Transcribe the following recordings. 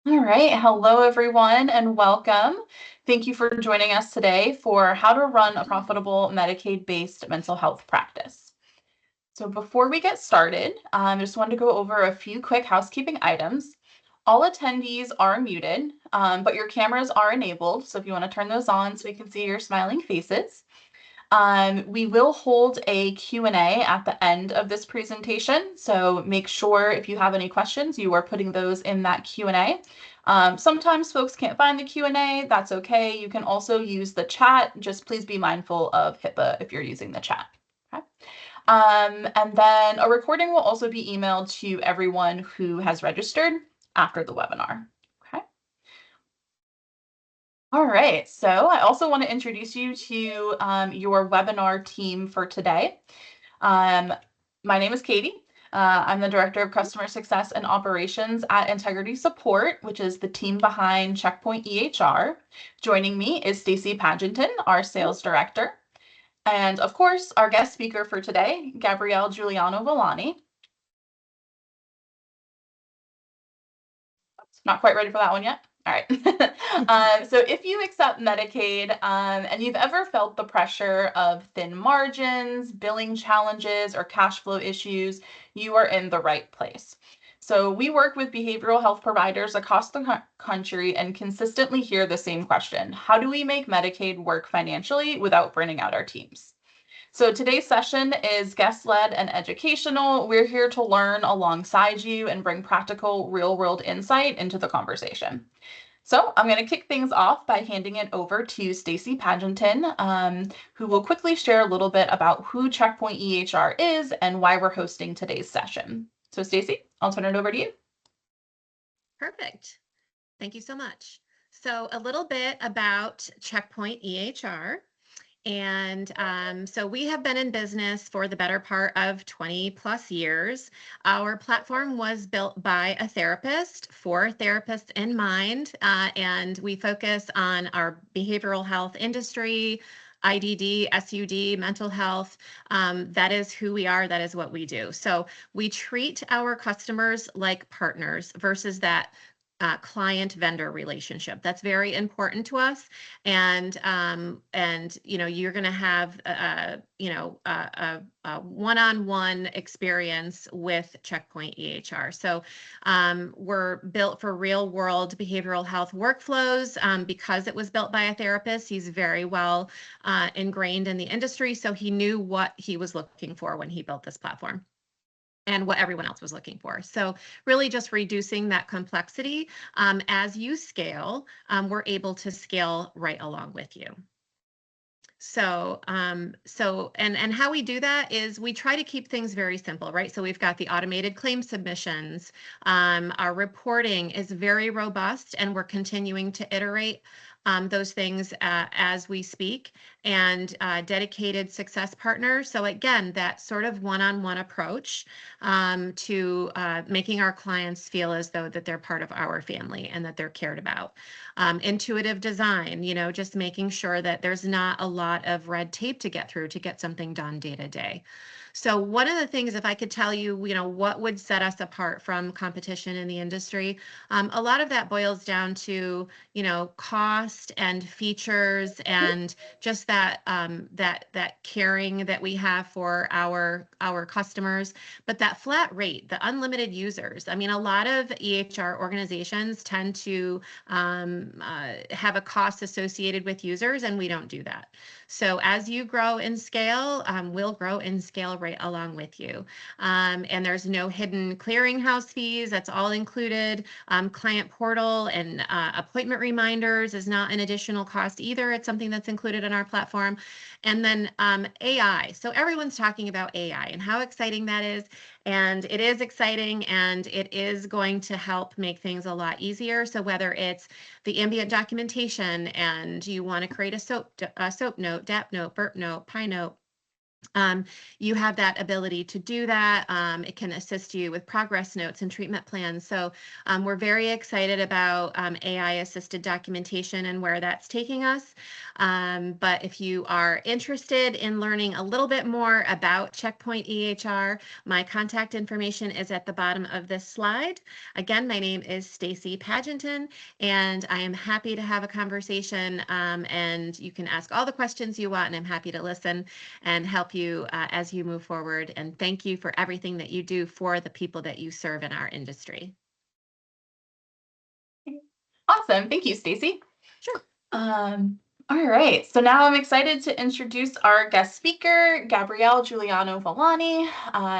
All right. Hello, everyone, and welcome. Thank you for joining us today for how to run a profitable Medicaid-based mental health practice. So before we get started, I just wanted to go over a few quick housekeeping items. All attendees are muted, but your cameras are enabled. So if you want to turn those on so we can see your smiling faces. We will hold a Q&A at the end of this presentation, so make sure if you have any questions, you are putting those in that Q&A. Sometimes folks can't find the Q&A, that's okay. You can also use the chat. Just please be mindful of HIPAA if you're using the chat. Okay. And then a recording will also be emailed to everyone who has registered after the webinar. Okay. All right, so I also want to introduce you to your webinar team for today. My name is Katie. I'm the Director of Customer Success and Operations at Integrity Support, which is the team behind Checkpoint EHR. Joining me is Stacy Pagenton, our Sales Director. And of course, our guest speaker for today, Gabrielle Juliano-Villani. Not quite ready for that one yet? All right. So if you accept Medicaid and you've ever felt the pressure of thin margins, billing challenges, or cash flow issues, you are in the right place. So we work with behavioral health providers across the country and consistently hear the same question: how do we make Medicaid work financially without burning out our teams? So today's session is guest-led and educational. We're here to learn alongside you and bring practical, real-world insight into the conversation. So I'm going to kick things off by handing it over to Stacy Pagenton, who will quickly share a little bit about who Checkpoint EHR is and why we're hosting today's session. So Stacy, I'll turn it over to you. Perfect. Thank you so much. So a little bit about Checkpoint EHR. And so we have been in business for the better part of 20 plus years. Our platform was built by a therapist for therapists in mind, and we focus on our behavioral health industry, IDD, SUD, mental health. That is who we are. That is what we do. So we treat our customers like partners versus that client vendor relationship. That's very important to us. And you're going to have a one-on-one experience with Checkpoint EHR. So we're built for real world behavioral health workflows because it was built by a therapist. He's very well ingrained in the industry. So he knew what he was looking for when he built this platform and what everyone else was looking for. So really just reducing that complexity. As you scale, we're able to scale right along with you. So how we do that is we try to keep things very simple, right? So we've got the automated claim submissions. Our reporting is very robust, and we're continuing to iterate those things as we speak, and dedicated success partners. So again, that sort of one-on-one approach to making our clients feel as though that they're part of our family and that they're cared about. Intuitive design, just making sure that there's not a lot of red tape to get through to get something done day to day. So one of the things, if I could tell you, what would set us apart from competition in the industry, a lot of that boils down to, cost and features and just that caring that we have for our customers. But that flat rate, the unlimited users. I mean, a lot of EHR organizations tend to have a cost associated with users, and we don't do that. So as you grow in scale, we'll grow in scale right along with you. And there's no hidden clearinghouse fees. That's all included. Client portal and appointment reminders is not an additional cost either. It's something that's included in our platform. And then AI. So everyone's talking about AI and how exciting that is. And it is exciting, and it is going to help make things a lot easier. So whether it's the ambient documentation and you want to create a SOAP note, DAP note, BERT note, PI note, you have that ability to do that. It can assist you with progress notes and treatment plans. So we're very excited about AI-assisted documentation and where that's taking us. But if you are interested in learning a little bit more about Checkpoint EHR, my contact information is at the bottom of this slide. Again, my name is Stacy Pagenton, and I am happy to have a conversation, and you can ask all the questions you want, and I'm happy to listen and help you as you move forward. And thank you for everything that you do for the people that you serve in our industry. Awesome. Thank you, Stacy. Sure. All right. So now I'm excited to introduce our guest speaker, Gabrielle Juliano-Villani.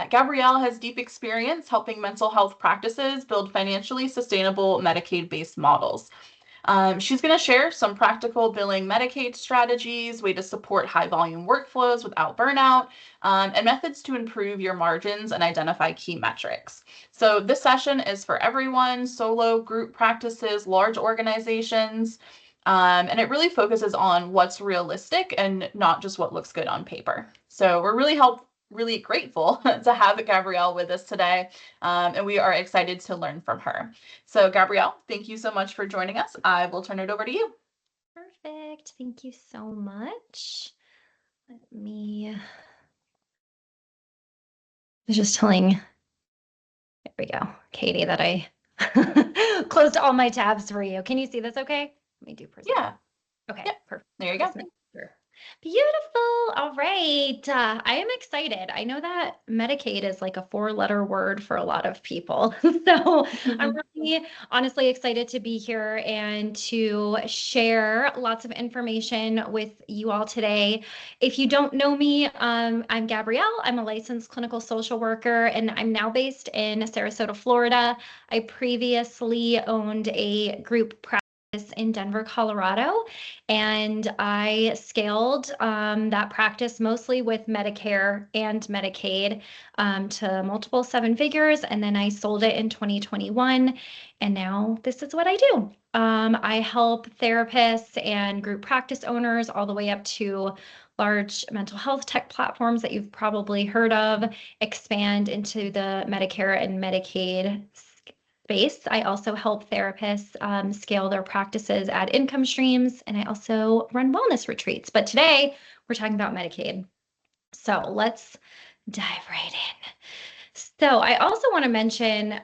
Gabrielle has deep experience helping mental health practices build financially sustainable Medicaid-based models. She's going to share some practical billing Medicaid strategies, way to support high volume workflows without burnout, and methods to improve your margins and identify key metrics. So this session is for everyone, solo, group practices, large organizations, and it really focuses on what's realistic and not just what looks good on paper. So we're really grateful to have Gabrielle with us today, and we are excited to learn from her. So Gabrielle, thank you so much for joining us. I will turn it over to you. Perfect. Thank you so much. I was just telling, there we go, Katie, that I closed all my tabs for you. Can you see this okay? Let me do present. Yeah. Okay, Yep. perfect. There you go. Sure. Beautiful. All right. I am excited. I know that Medicaid is like a 4-letter word for a lot of people. So I'm really honestly excited to be here and to share lots of information with you all today. If you don't know me, I'm Gabrielle. I'm a licensed clinical social worker, and I'm now based in Sarasota, Florida. I previously owned a group practice in Denver, Colorado, and I scaled that practice mostly with Medicare and Medicaid to multiple 7 figures, and then I sold it in 2021, and now this is what I do. I help therapists and group practice owners all the way up to large mental health tech platforms that you've probably heard of expand into the Medicare and Medicaid space. I also help therapists scale their practices, add income streams, and I also run wellness retreats. But today we're talking about Medicaid. So let's dive right in. So I also want to mention,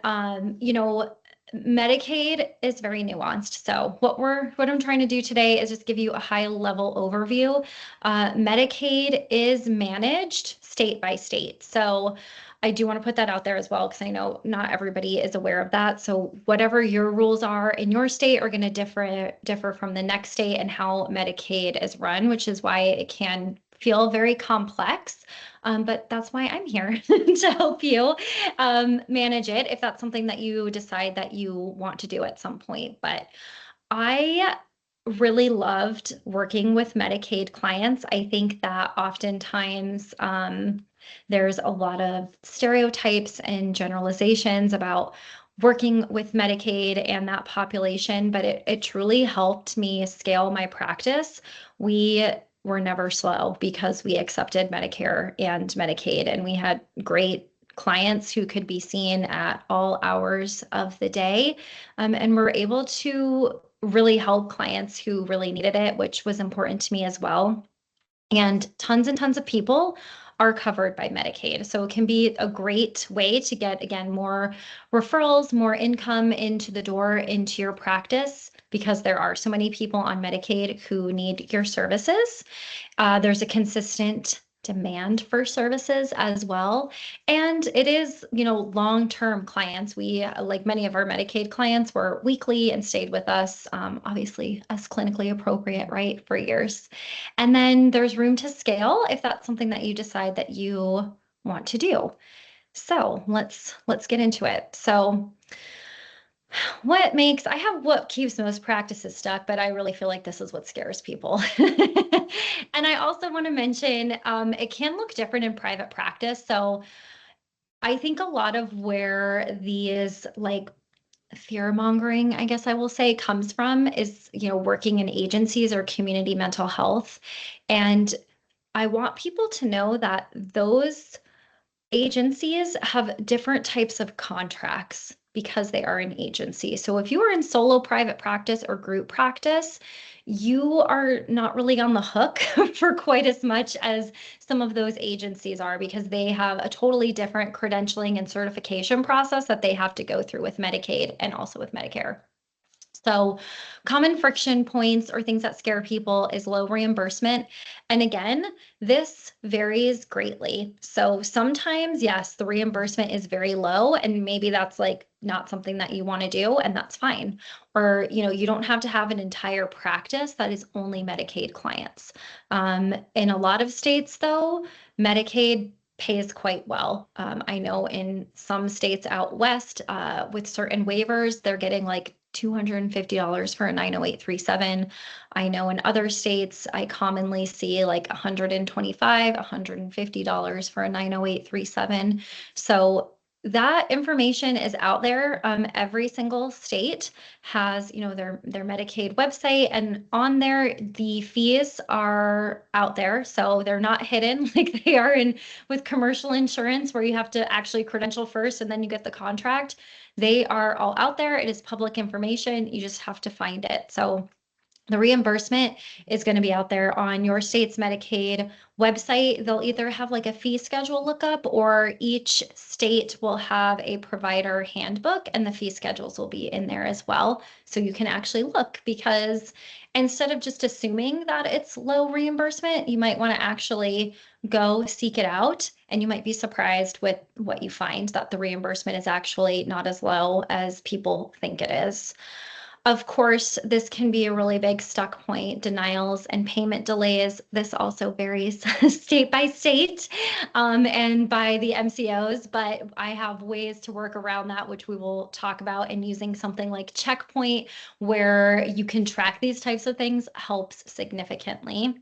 Medicaid is very nuanced. So what I'm trying to do today is just give you a high level overview. Medicaid is managed state by state. So I do want to put that out there as well, because I know not everybody is aware of that. So whatever your rules are in your state are going to differ from the next state and how Medicaid is run, which is why it can feel very complex. But that's why I'm here to help you manage it if that's something that you decide that you want to do at some point. But I really loved working with Medicaid clients. I think that oftentimes there's a lot of stereotypes and generalizations about working with Medicaid and that population, but it truly helped me scale my practice. We were never slow because we accepted Medicare and Medicaid, and we had great clients who could be seen at all hours of the day, and we're able to really help clients who really needed it, which was important to me as well. And tons of people are covered by Medicaid. So it can be a great way to get, again, more referrals, more income into the door, into your practice, because there are so many people on Medicaid who need your services. There's a consistent demand for services as well. And it is, long-term clients. We, like many of our Medicaid clients, were weekly and stayed with us, obviously as clinically appropriate, right, for years. And then there's room to scale if that's something that you decide that you want to do. So let's get into it. So I have what keeps most practices stuck, but I really feel like this is what scares people. And I also want to mention, it can look different in private practice. So I think a lot of where these like fear mongering, I guess I will say, comes from is, working in agencies or community mental health. And I want people to know that those agencies have different types of contracts because they are an agency. So if you are in solo private practice or group practice, you are not really on the hook for quite as much as some of those agencies are, because they have a totally different credentialing and certification process that they have to go through with Medicaid and also with Medicare. So common friction points or things that scare people is low reimbursement. And again, this varies greatly. So sometimes, yes, the reimbursement is very low, and maybe that's like not something that you want to do, and that's fine. Or, you don't have to have an entire practice that is only Medicaid clients. In a lot of states, though, Medicaid pays quite well. I know in some states out west, with certain waivers, they're getting like $250 for a 90837. I know in other states, I commonly see like $125, $150 for a 90837. So that information is out there. Every single state has, their Medicaid website, and on there, the fees are out there. So they're not hidden like they are in with commercial insurance, where you have to actually credential first and then you get the contract. They are all out there. It is public information. You just have to find it. So the reimbursement is going to be out there on your state's Medicaid website. They'll either have like a fee schedule lookup, or each state will have a provider handbook, and the fee schedules will be in there as well. So you can actually look, because instead of just assuming that it's low reimbursement, you might want to actually go seek it out, and you might be surprised with what you find, that the reimbursement is actually not as low as people think it is. Of course, this can be a really big stuck point, denials and payment delays. This also varies state by state, and by the MCOs, but I have ways to work around that, which we will talk about, and using something like Checkpoint, where you can track these types of things, helps significantly.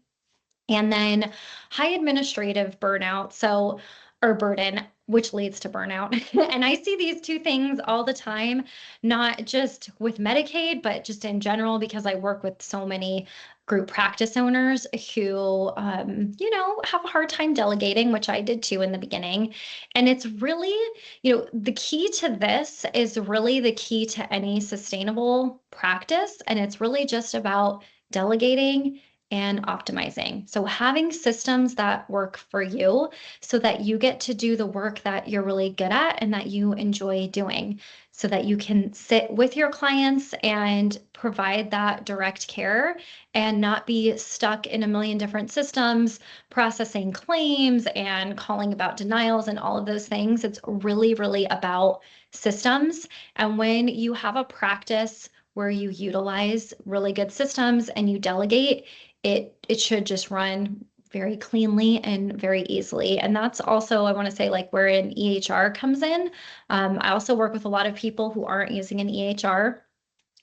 And then high administrative burnout, or burden, which leads to burnout. And I see these two things all the time, not just with Medicaid, but just in general, because I work with so many group practice owners who, have a hard time delegating, which I did too in the beginning. And it's really, the key to this is really the key to any sustainable practice. And it's really just about delegating and optimizing. So having systems that work for you, so that you get to do the work that you're really good at and that you enjoy doing, so that you can sit with your clients and provide that direct care and not be stuck in a million different systems, processing claims and calling about denials and all of those things. It's really, really about systems. And when you have a practice where you utilize really good systems and you delegate, it should just run very cleanly and very easily. And that's also, I want to say, like, where an EHR comes in. I also work with a lot of people who aren't using an EHR,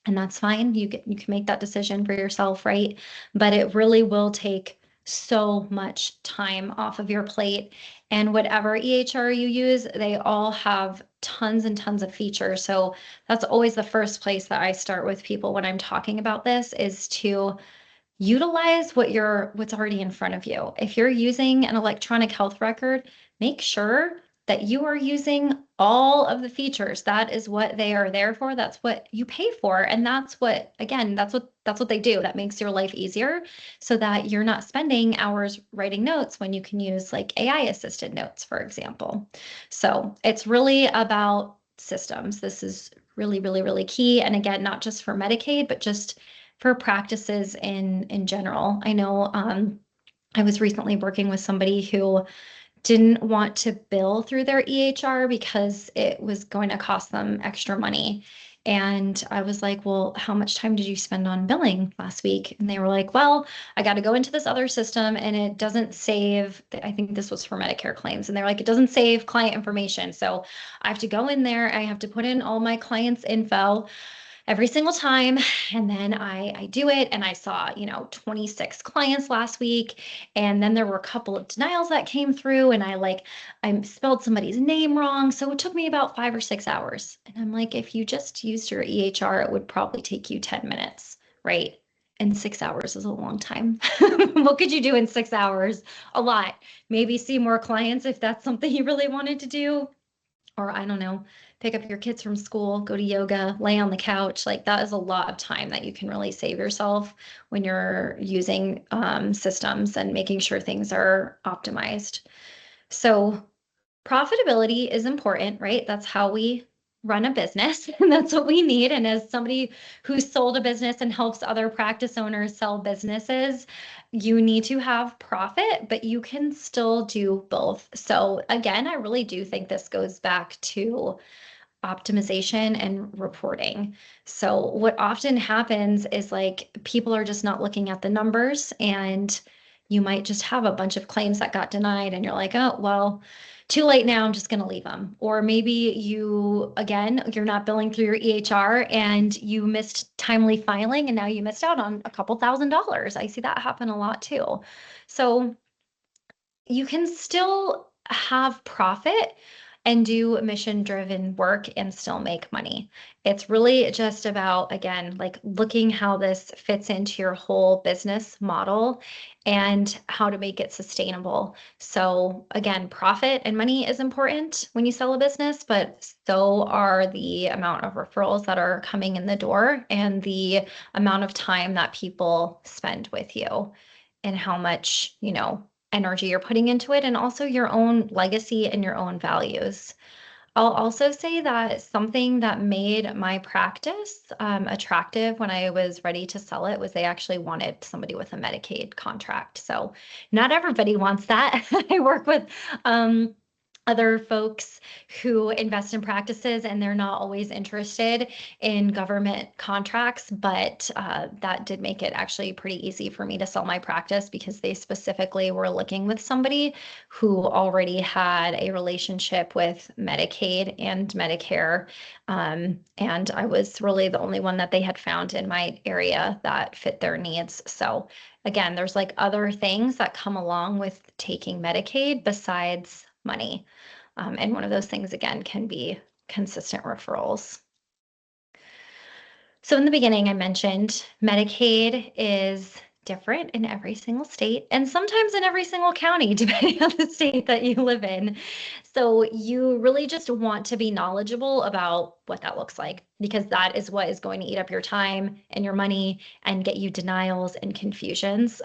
and that's fine. You can make that decision for yourself, right? But it really will take so much time off of your plate. And whatever EHR you use, they all have tons and tons of features. So that's always the first place that I start with people when I'm talking about this, is to utilize what's already in front of you. If you're using an electronic health record, make sure that you are using all of the features. That is what they are there for. That's what you pay for. And that's what they do. That makes your life easier, so that you're not spending hours writing notes when you can use like AI assisted notes, for example. So it's really about systems. This is really, really, really key. And again, not just for Medicaid, but just for practices in general. I know I was recently working with somebody who didn't want to bill through their EHR because it was going to cost them extra money. And I was like, well, how much time did you spend on billing last week? And they were like, well, I got to go into this other system and it doesn't save, I think this was for Medicare claims. And they're like, it doesn't save client information. So I have to go in there, I have to put in all my clients' info every single time. And then I do it. And I saw, 26 clients last week. And then there were a couple of denials that came through, and I spelled somebody's name wrong. So it took me about 5 or 6 hours. And I'm like, if you just used your EHR, it would probably take you 10 minutes, right? And 6 hours is a long time. What could you do in 6 hours? A lot. Maybe see more clients if that's something you really wanted to do. Or I don't know, pick up your kids from school, go to yoga, lay on the couch. Like that is a lot of time that you can really save yourself when you're using systems and making sure things are optimized. So profitability is important, right? That's how we run a business and that's what we need. And as somebody who's sold a business and helps other practice owners sell businesses, you need to have profit, but you can still do both. So again, I really do think this goes back to optimization and reporting. So what often happens is like people are just not looking at the numbers, and you might just have a bunch of claims that got denied and you're like, oh, well, too late now, I'm just going to leave them. Or maybe you're not billing through your EHR and you missed timely filing and now you missed out on a couple $1,000s. I see that happen a lot too. So you can still have profit and do mission-driven work and still make money. It's really just about, again, like looking how this fits into your whole business model and how to make it sustainable. So again, profit and money is important when you sell a business, but so are the amount of referrals that are coming in the door and the amount of time that people spend with you and how much, energy you're putting into it, and also your own legacy and your own values. I'll also say that something that made my practice attractive when I was ready to sell it was they actually wanted somebody with a Medicaid contract. So not everybody wants that. I work with other folks who invest in practices and they're not always interested in government contracts, but that did make it actually pretty easy for me to sell my practice because they specifically were looking with somebody who already had a relationship with Medicaid and Medicare. And I was really the only one that they had found in my area that fit their needs. So again, there's like other things that come along with taking Medicaid besides money. And one of those things, again, can be consistent referrals. So in the beginning, I mentioned Medicaid is different in every single state and sometimes in every single county, depending on the state that you live in. So you really just want to be knowledgeable about what that looks like, because that is what is going to eat up your time and your money and get you denials and confusions.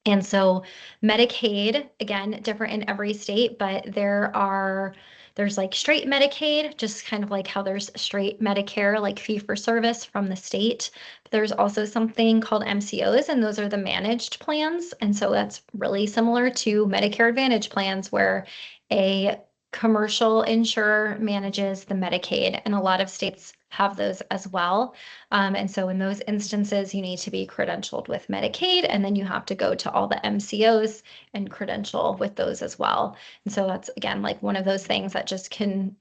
And so Medicaid, again, different in every state, but there's like straight Medicaid, just kind of like how there's straight Medicare, like fee for service from the state. There's also something called MCOs, and those are the managed plans. And so that's really similar to Medicare Advantage plans where a commercial insurer manages the Medicaid, and a lot of states have those as well. And so in those instances, you need to be credentialed with Medicaid, and then you have to go to all the MCOs and credential with those as well. And so that's, again, like one of those things that just can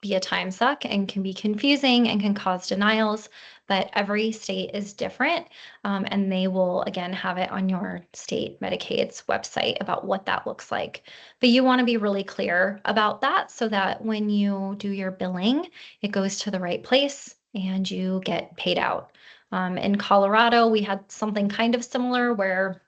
be a time suck and can be confusing and can cause denials, but every state is different. And they will, again, have it on your state Medicaid's website about what that looks like. But you want to be really clear about that so that when you do your billing, it goes to the right place and you get paid out. In Colorado, we had something kind of similar where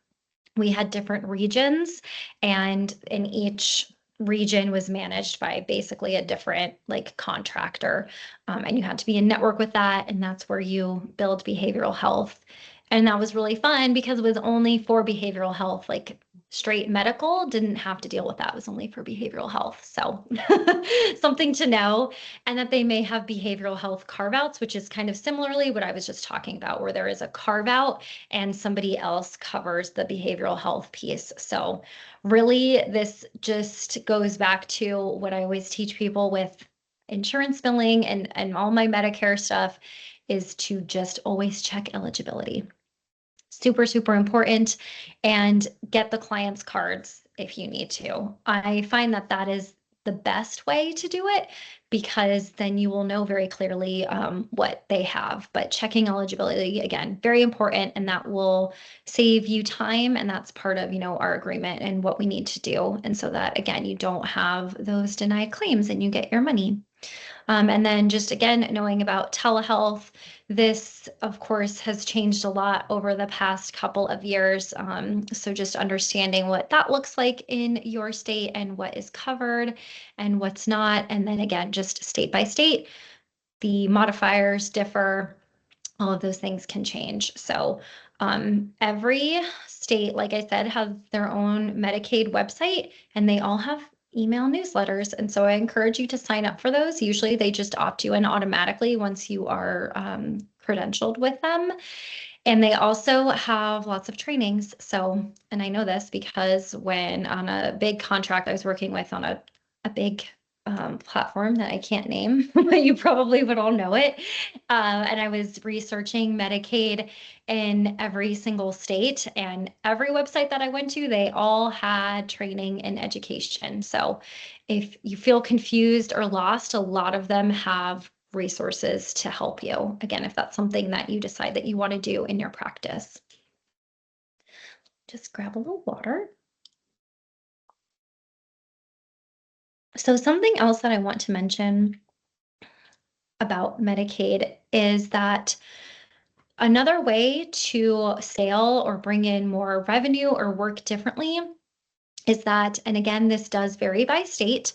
we had different regions, and in each region was managed by basically a different like contractor. And you had to be in network with that. And that's where you build behavioral health. And that was really fun because it was only for behavioral health, like straight medical didn't have to deal with that. It was only for behavioral health. So something to know. And that they may have behavioral health carve outs, which is kind of similarly what I was just talking about, where there is a carve out and somebody else covers the behavioral health piece. So really, this just goes back to what I always teach people with insurance billing and all my Medicare stuff is to just always check eligibility. Super, super important, and get the client's cards if you need to. I find that that is the best way to do it because then you will know very clearly what they have. But checking eligibility, again, very important, and that will save you time. And that's part of, our agreement and what we need to do. And so that, again, you don't have those denied claims and you get your money. And then just again, knowing about telehealth, this of course has changed a lot over the past couple of years. So just understanding what that looks like in your state and what is covered and what's not. And then again, just state by state, the modifiers differ. All of those things can change. So every state, like I said, has their own Medicaid website, and they all have email newsletters. And so I encourage you to sign up for those. Usually they just opt you in automatically once you are credentialed with them. And they also have lots of trainings. So, and I know this because when on a big contract I was working with on a big platform that I can't name, but you probably would all know it. And I was researching Medicaid in every single state, and every website that I went to, they all had training and education. So if you feel confused or lost, a lot of them have resources to help you. Again, if that's something that you decide that you want to do in your practice. Just grab a little water. So something else that I want to mention about Medicaid is that another way to scale or bring in more revenue or work differently is that, and again, this does vary by state,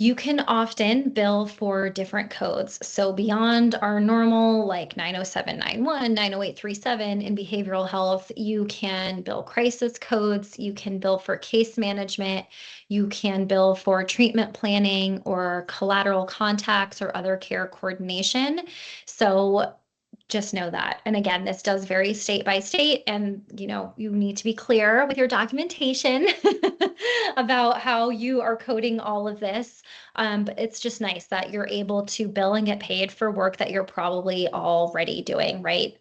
you can often bill for different codes. So beyond our normal like 90791, 90837 in behavioral health, you can bill crisis codes, you can bill for case management, you can bill for treatment planning or collateral contacts or other care coordination. So just know that. And again, this does vary state by state, and you need to be clear with your documentation about how you are coding all of this. But it's just nice that you're able to bill and get paid for work that you're probably already doing, right?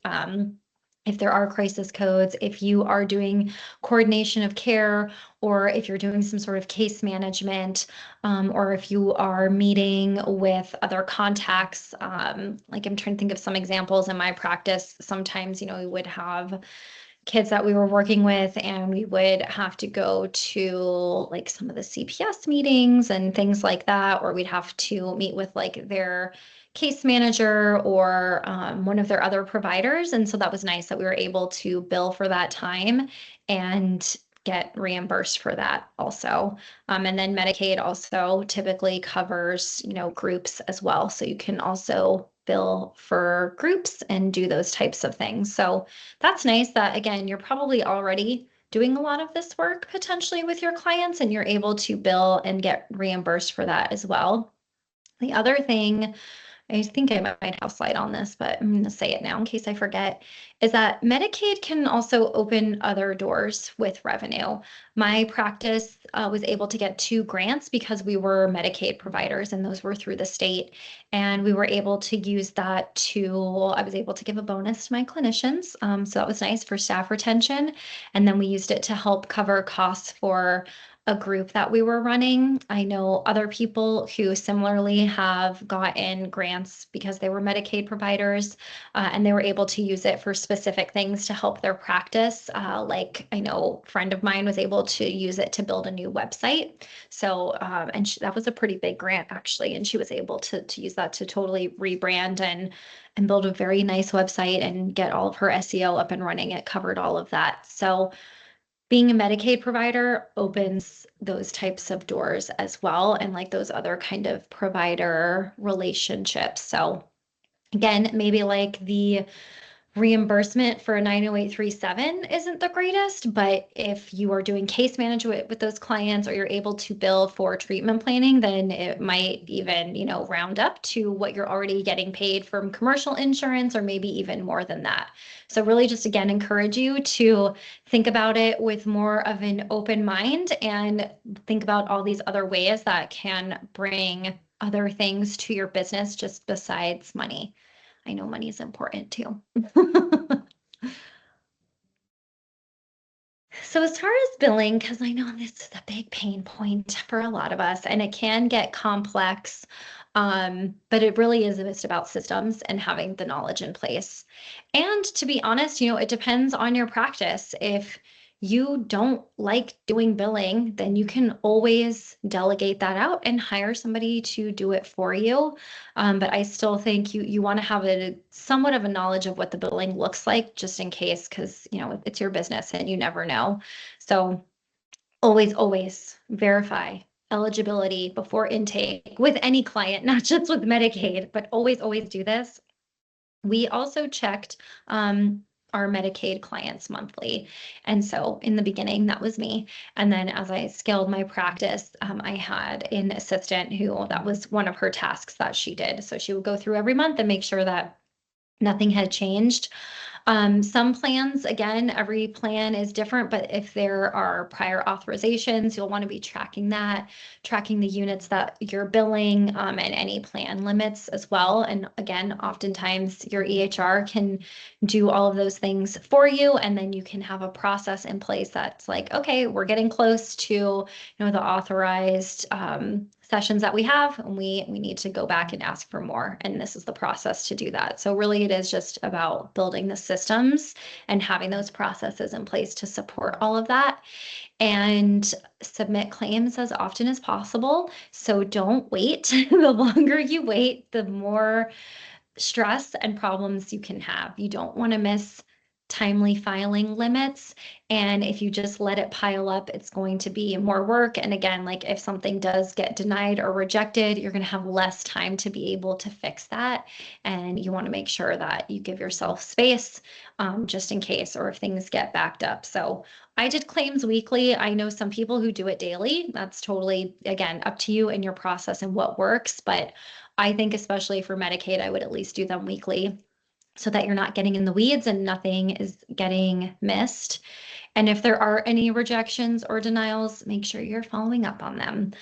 If there are crisis codes, if you are doing coordination of care, or if you're doing some sort of case management, or if you are meeting with other contacts, like I'm trying to think of some examples in my practice. Sometimes, we would have kids that we were working with, and we would have to go to like some of the CPS meetings and things like that, or we'd have to meet with like their case manager or one of their other providers. And so that was nice that we were able to bill for that time and get reimbursed for that also. And then Medicaid also typically covers, groups as well. So you can also bill for groups and do those types of things. So that's nice that, again, you're probably already doing a lot of this work potentially with your clients, and you're able to bill and get reimbursed for that as well. The other thing, I think I might have a slide on this, but I'm going to say it now in case I forget, is that Medicaid can also open other doors with revenue. My practice was able to get 2 grants because we were Medicaid providers, and those were through the state. And we were able to use that I was able to give a bonus to my clinicians. So that was nice for staff retention. And then we used it to help cover costs for a group that we were running. I know other people who similarly have gotten grants because they were Medicaid providers, and they were able to use it for specific things to help their practice. Like I know a friend of mine was able to use it to build a new website. So, and that was a pretty big grant actually, and she was able to use that to totally rebrand and build a very nice website and get all of her SEO up and running. It covered all of that. So being a Medicaid provider opens those types of doors as well, and like those other kind of provider relationships. So again, maybe like the reimbursement for a 90837 isn't the greatest, but if you are doing case management with those clients, or you're able to bill for treatment planning, then it might even, round up to what you're already getting paid from commercial insurance, or maybe even more than that. So really just, again, encourage you to think about it with more of an open mind, and think about all these other ways that can bring other things to your business just besides money. I know money is important too. So as far as billing, because I know this is a big pain point for a lot of us, and it can get complex, but it really is just about systems and having the knowledge in place. And to be honest, it depends on your practice. If you don't like doing billing, then you can always delegate that out and hire somebody to do it for you. But I still think you want to have somewhat of a knowledge of what the billing looks like, just in case, because it's your business and you never know. So always verify eligibility before intake with any client, not just with Medicaid, but always do this. We also checked our Medicaid clients monthly. And so in the beginning, that was me. And then as I scaled my practice, I had an assistant who that was one of her tasks that she did. So she would go through every month and make sure that nothing had changed. Some plans, again, every plan is different, but if there are prior authorizations, you'll want to be tracking that, tracking the units that you're billing, and any plan limits as well. And again, oftentimes your EHR can do all of those things for you, and then you can have a process in place that's like, okay, we're getting close to, the authorized sessions that we have, and we need to go back and ask for more. And this is the process to do that. So really it is just about building the systems and having those processes in place to support all of that, and submit claims as often as possible. So don't wait. The longer you wait, the more stress and problems you can have. You don't want to miss timely filing limits. And if you just let it pile up, it's going to be more work. And again, like if something does get denied or rejected, you're going to have less time to be able to fix that. And you want to make sure that you give yourself space just in case, or if things get backed up. So I did claims weekly. I know some people who do it daily. That's totally, again, up to you and your process and what works. But I think especially for Medicaid, I would at least do them weekly so that you're not getting in the weeds and nothing is getting missed. And if there are any rejections or denials, make sure you're following up on them.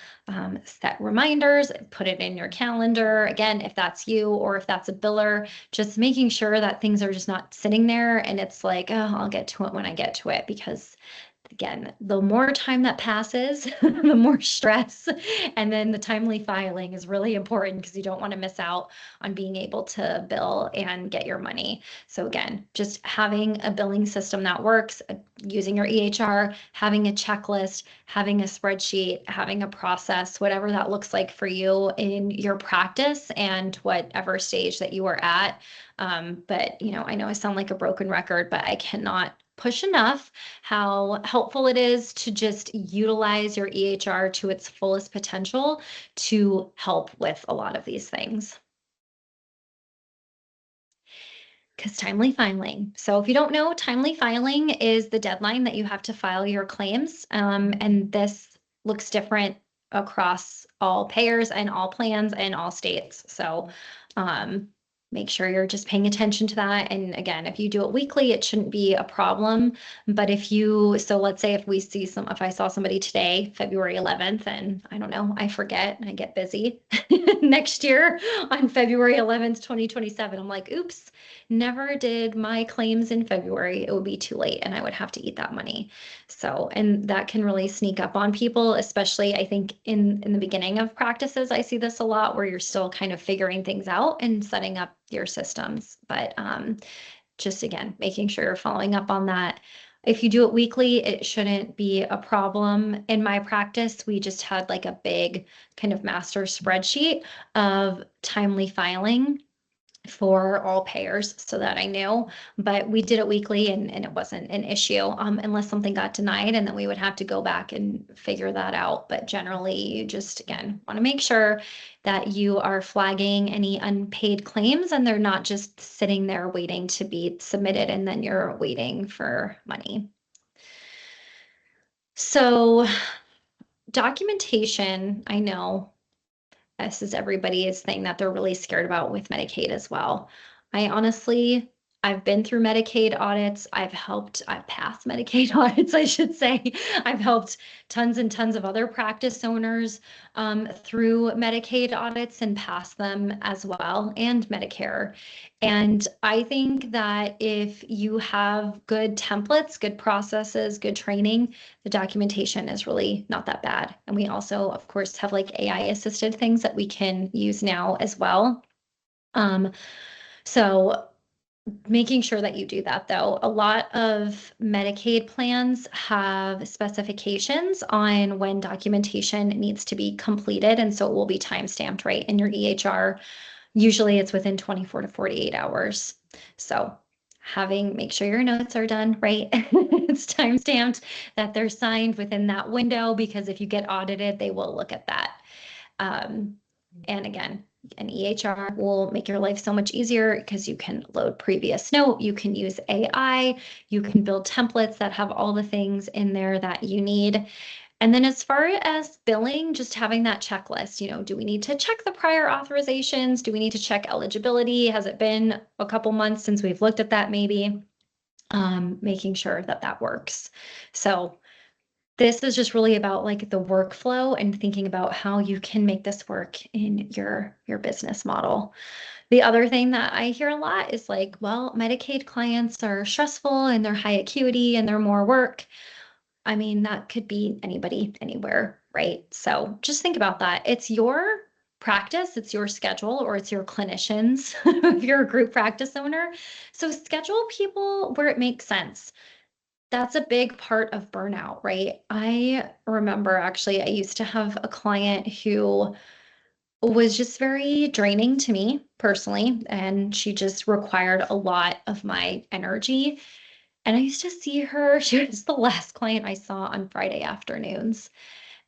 Set reminders, put it in your calendar. Again, if that's you or if that's a biller, just making sure that things are just not sitting there and it's like, oh, I'll get to it when I get to it, because again, the more time that passes, the more stress. And then the timely filing is really important because you don't want to miss out on being able to bill and get your money. So again, just having a billing system that works, using your EHR, having a checklist, having a spreadsheet, having a process, whatever that looks like for you in your practice and whatever stage that you are at. But I know I sound like a broken record, but I cannot push enough how helpful it is to just utilize your EHR to its fullest potential to help with a lot of these things. Because timely filing. So if you don't know, timely filing is the deadline that you have to file your claims. And this looks different across all payers and all plans and all states. So make sure you're just paying attention to that. And again, if you do it weekly, it shouldn't be a problem. But so let's say if I saw somebody today, February 11th, and I don't know, I forget and I get busy next year on February 11th, 2027, I'm like, oops, never did my claims in February. It would be too late and I would have to eat that money. So, and that can really sneak up on people, especially I think in the beginning of practices, I see this a lot where you're still kind of figuring things out and setting up your systems. But just again, making sure you're following up on that. If you do it weekly, it shouldn't be a problem. In my practice, we just had like a big kind of master spreadsheet of timely filing for all payers so that I knew, but we did it weekly and it wasn't an issue unless something got denied, and then we would have to go back and figure that out. But generally, you just, again, want to make sure that you are flagging any unpaid claims and they're not just sitting there waiting to be submitted and then you're waiting for money. So documentation, I know this is everybody's thing that they're really scared about with Medicaid as well. I've been through Medicaid audits. I've passed Medicaid audits, I should say. I've helped tons and tons of other practice owners through Medicaid audits and passed them as well, and Medicare. And I think that if you have good templates, good processes, good training, the documentation is really not that bad. And we also, of course, have like AI assisted things that we can use now as well. So making sure that you do that though. A lot of Medicaid plans have specifications on when documentation needs to be completed. And so it will be time-stamped, right, in your EHR. Usually it's within 24 to 48 hours. So make sure your notes are done, right? It's time-stamped, that they're signed within that window, because if you get audited, they will look at that. And again, an EHR will make your life so much easier because you can load previous note, you can use AI, you can build templates that have all the things in there that you need. And then as far as billing, just having that checklist, do we need to check the prior authorizations? Do we need to check eligibility? Has it been a couple months since we've looked at that maybe? Making sure that that works. So this is just really about like the workflow and thinking about how you can make this work in your business model. The other thing that I hear a lot is like, well, Medicaid clients are stressful and they're high acuity and they're more work. I mean, that could be anybody, anywhere, right? So just think about that. It's your practice, it's your schedule, or it's your clinicians if you're a group practice owner. So schedule people where it makes sense. That's a big part of burnout, right? I remember actually, I used to have a client who was just very draining to me personally, and she just required a lot of my energy. And I used to see her, she was the last client I saw on Friday afternoons.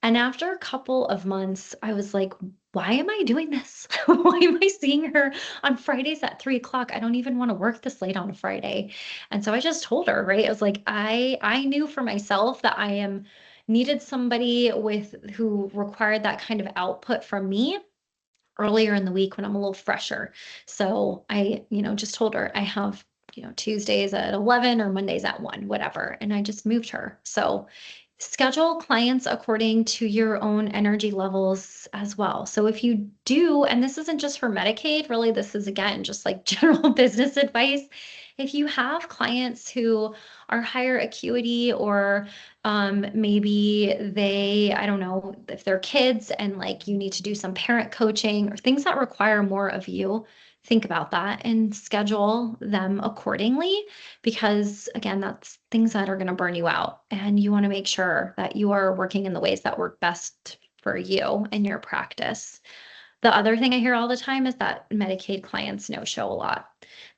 And after a couple of months, I was like, why am I doing this? Why am I seeing her on Fridays at 3 o'clock? I don't even want to work this late on a Friday. And so I just told her, right? I was like, I knew for myself that needed somebody who required that kind of output from me earlier in the week when I'm a little fresher. So I, just told her I have, Tuesdays at 11 or Mondays at 1, whatever. And I just moved her. So schedule clients according to your own energy levels as well. So if you do, and this isn't just for Medicaid, really, this is again, just like general business advice. If you have clients who are higher acuity, or maybe I don't know, if they're kids and like you need to do some parent coaching or things that require more of you, think about that and schedule them accordingly, because again, that's things that are going to burn you out, and you want to make sure that you are working in the ways that work best for you and your practice. The other thing I hear all the time is that Medicaid clients no-show a lot.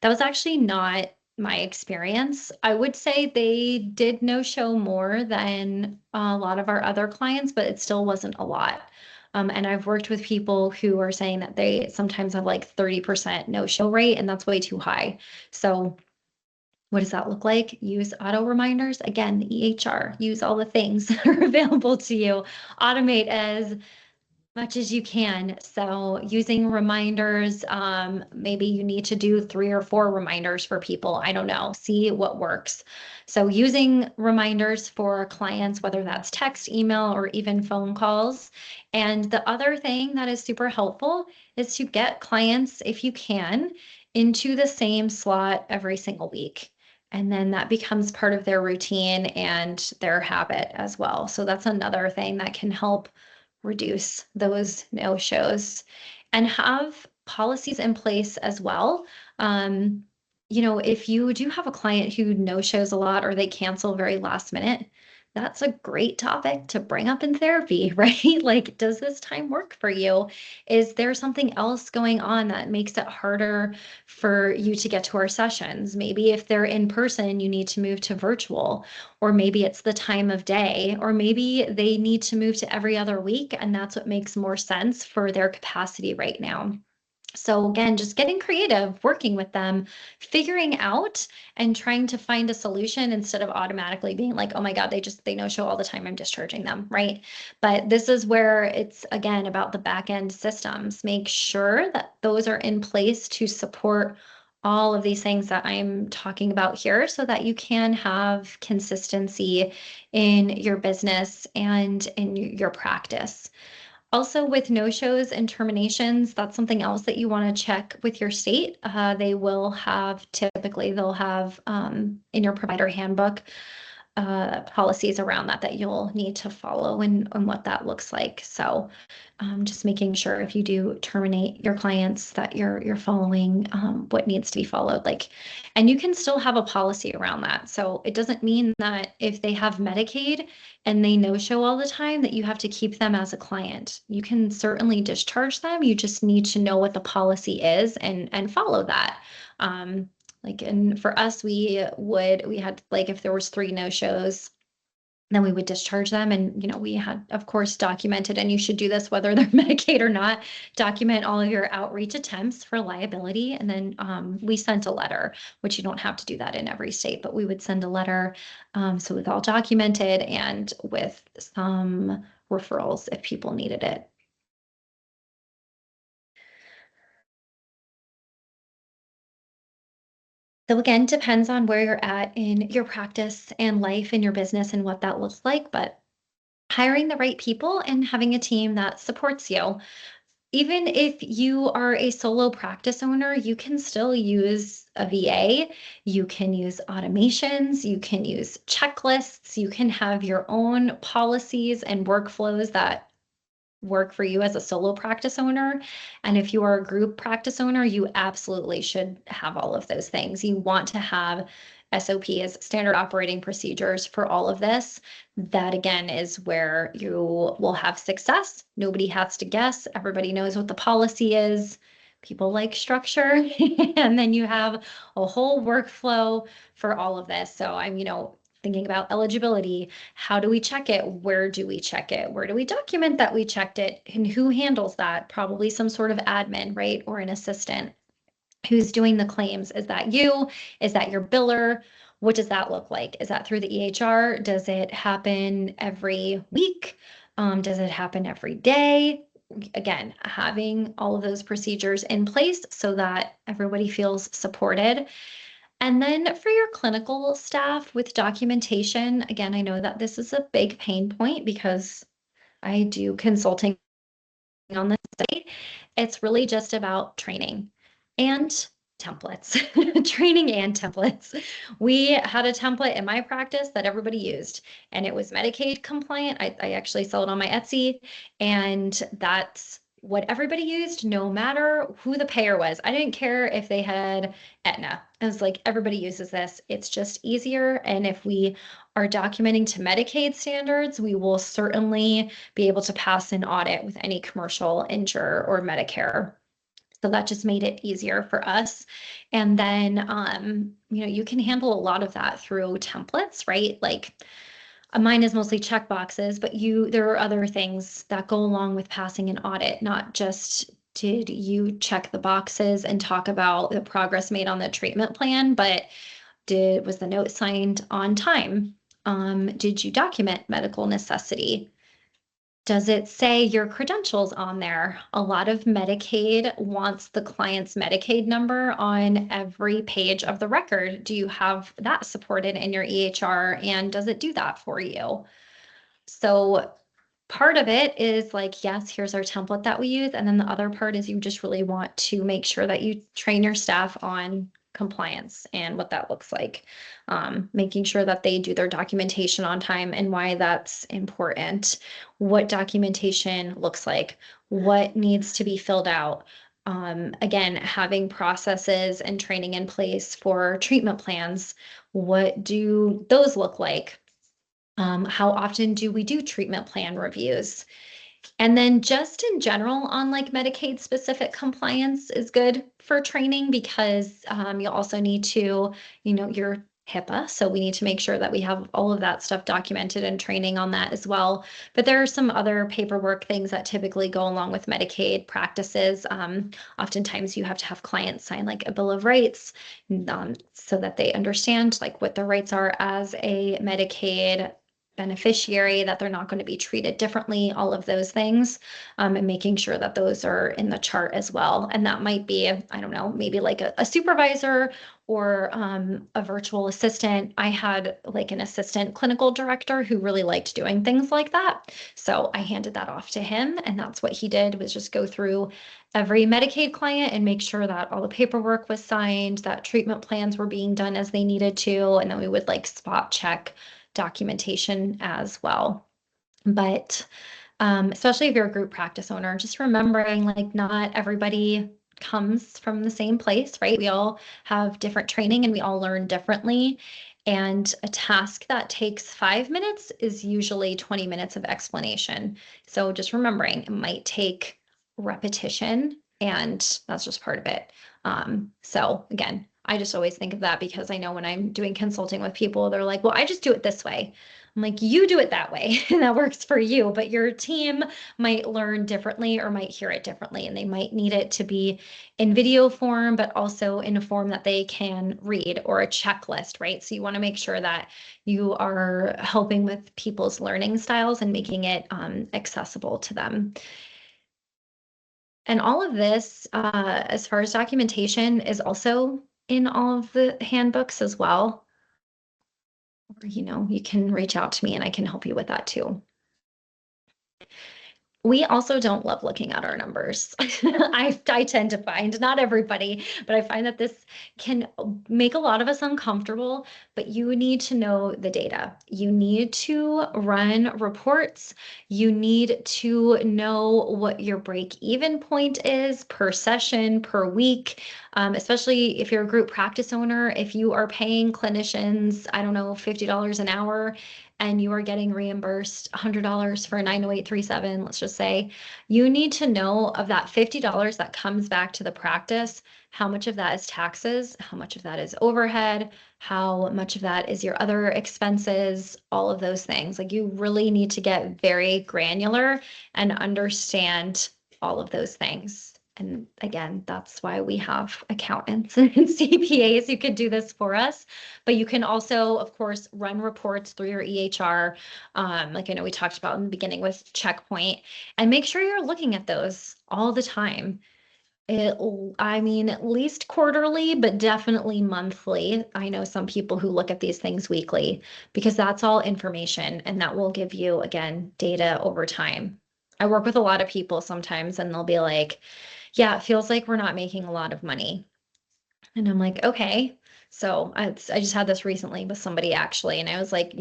That was actually not my experience. I would say they did no-show more than a lot of our other clients, but it still wasn't a lot. And I've worked with people who are saying that they sometimes have like 30% no-show rate, and that's way too high. So what does that look like? Use auto reminders. Again, the EHR, use all the things that are available to you. Automate as much as you can. So using reminders, maybe you need to do 3 or 4 reminders for people. I don't know, see what works. So using reminders for clients, whether that's text, email, or even phone calls. And the other thing that is super helpful is to get clients, if you can, into the same slot every single week. And then that becomes part of their routine and their habit as well. So that's another thing that can help reduce those no-shows, and have policies in place as well. If you do have a client who no-shows a lot or they cancel very last minute, that's a great topic to bring up in therapy, right? Like, does this time work for you? Is there something else going on that makes it harder for you to get to our sessions? Maybe if they're in person, you need to move to virtual, or maybe it's the time of day, or maybe they need to move to every other week, and that's what makes more sense for their capacity right now. So again, just getting creative, working with them, figuring out and trying to find a solution instead of automatically being like, oh my God, they no-show all the time, I'm discharging them, right? But this is where it's again about the back end systems. Make sure that those are in place to support all of these things that I'm talking about here, so that you can have consistency in your business and in your practice. Also, with no-shows and terminations, that's something else that you want to check with your state. They'll have in your provider handbook policies around that you'll need to follow and what that looks like. So just making sure if you do terminate your clients that you're following what needs to be followed. And you can still have a policy around that. So it doesn't mean that if they have Medicaid and they no-show all the time that you have to keep them as a client. You can certainly discharge them. You just need to know what the policy is and follow that. And for us, we had if there was 3 no-shows, then we would discharge them. And, we had, of course, documented, and you should do this whether they're Medicaid or not, document all of your outreach attempts for liability. And then we sent a letter, which you don't have to do that in every state, but we would send a letter. So it's all documented and with some referrals if people needed it. So again, depends on where you're at in your practice and life and your business and what that looks like, but hiring the right people and having a team that supports you. Even if you are a solo practice owner, you can still use a VA. You can use automations. You can use checklists. You can have your own policies and workflows that work for you as a solo practice owner. And if you are a group practice owner, you absolutely should have all of those things. You want to have SOPs, standard operating procedures for all of this. That again is where you will have success. Nobody has to guess. Everybody knows what the policy is. People like structure. And then you have a whole workflow for all of this. So I'm, thinking about eligibility. How do we check it? Where do we check it? Where do we document that we checked it? And who handles that? Probably some sort of admin, right? Or an assistant. Who's doing the claims? Is that you? Is that your biller? What does that look like? Is that through the EHR? Does it happen every week? Does it happen every day? Again, having all of those procedures in place so that everybody feels supported. And then for your clinical staff with documentation, again, I know that this is a big pain point because I do consulting on this site. It's really just about training and templates, training and templates. We had a template in my practice that everybody used, and it was Medicaid compliant. I actually sell it on my Etsy, and that's what everybody used, no matter who the payer was. I didn't care if they had Aetna. I was like, everybody uses this. It's just easier. And if we are documenting to Medicaid standards, we will certainly be able to pass an audit with any commercial insurer or Medicare. So that just made it easier for us. And then, you can handle a lot of that through templates, right? Mine is mostly check boxes, but there are other things that go along with passing an audit, not just did you check the boxes and talk about the progress made on the treatment plan, but was the note signed on time? Did you document medical necessity? Does it say your credentials on there? A lot of Medicaid wants the client's Medicaid number on every page of the record. Do you have that supported in your EHR, and does it do that for you? So part of it is yes, here's our template that we use. And then the other part is you just really want to make sure that you train your staff on compliance and what that looks like, making sure that they do their documentation on time and why that's important, what documentation looks like, what needs to be filled out. Again, having processes and training in place for treatment plans. What do those look like? How often do we do treatment plan reviews? And then just in general on Medicaid specific compliance is good for training because you'll also need to, your HIPAA. So we need to make sure that we have all of that stuff documented and training on that as well. But there are some other paperwork things that typically go along with Medicaid practices. Oftentimes you have to have clients sign a bill of rights so that they understand what their rights are as a Medicaid beneficiary, that they're not going to be treated differently, all of those things, and making sure that those are in the chart as well. And that might be, I don't know, maybe a supervisor or a virtual assistant. I had an assistant clinical director who really liked doing things like that. So I handed that off to him, and that's what he did, was just go through every Medicaid client and make sure that all the paperwork was signed, that treatment plans were being done as they needed to, and then we would spot check documentation as well. But especially if you're a group practice owner, just remembering like not everybody comes from the same place, right? We all have different training and we all learn differently. And a task that takes 5 minutes is usually 20 minutes of explanation. So just remembering it might take repetition, and that's just part of it. So again, I just always think of that because I know when I'm doing consulting with people, they're like, well, I just do it this way. I'm like, you do it that way and that works for you, but your team might learn differently or might hear it differently, and they might need it to be in video form, but also in a form that they can read, or a checklist, right? So you want to make sure that you are helping with people's learning styles and making it accessible to them. And all of this, as far as documentation, is also in all of the handbooks as well. Or, you can reach out to me and I can help you with that too. We also don't love looking at our numbers. I tend to find, not everybody, but I find that this can make a lot of us uncomfortable, but you need to know the data. You need to run reports. You need to know what your break-even point is per session, per week, especially if you're a group practice owner. If you are paying clinicians, I don't know, $50 an hour, and you are getting reimbursed $100 for a 90837, let's just say, you need to know of that $50 that comes back to the practice, how much of that is taxes, how much of that is overhead, how much of that is your other expenses, all of those things. Like, you really need to get very granular and understand all of those things. And again, that's why we have accountants and CPAs who could do this for us. But you can also, of course, run reports through your EHR, like I know we talked about in the beginning with Checkpoint, and make sure you're looking at those all the time. At least quarterly, but definitely monthly. I know some people who look at these things weekly, because that's all information and that will give you, again, data over time. I work with a lot of people sometimes and they'll be like, yeah, it feels like we're not making a lot of money. And I'm like, okay. So I just had this recently with somebody actually, and I was like,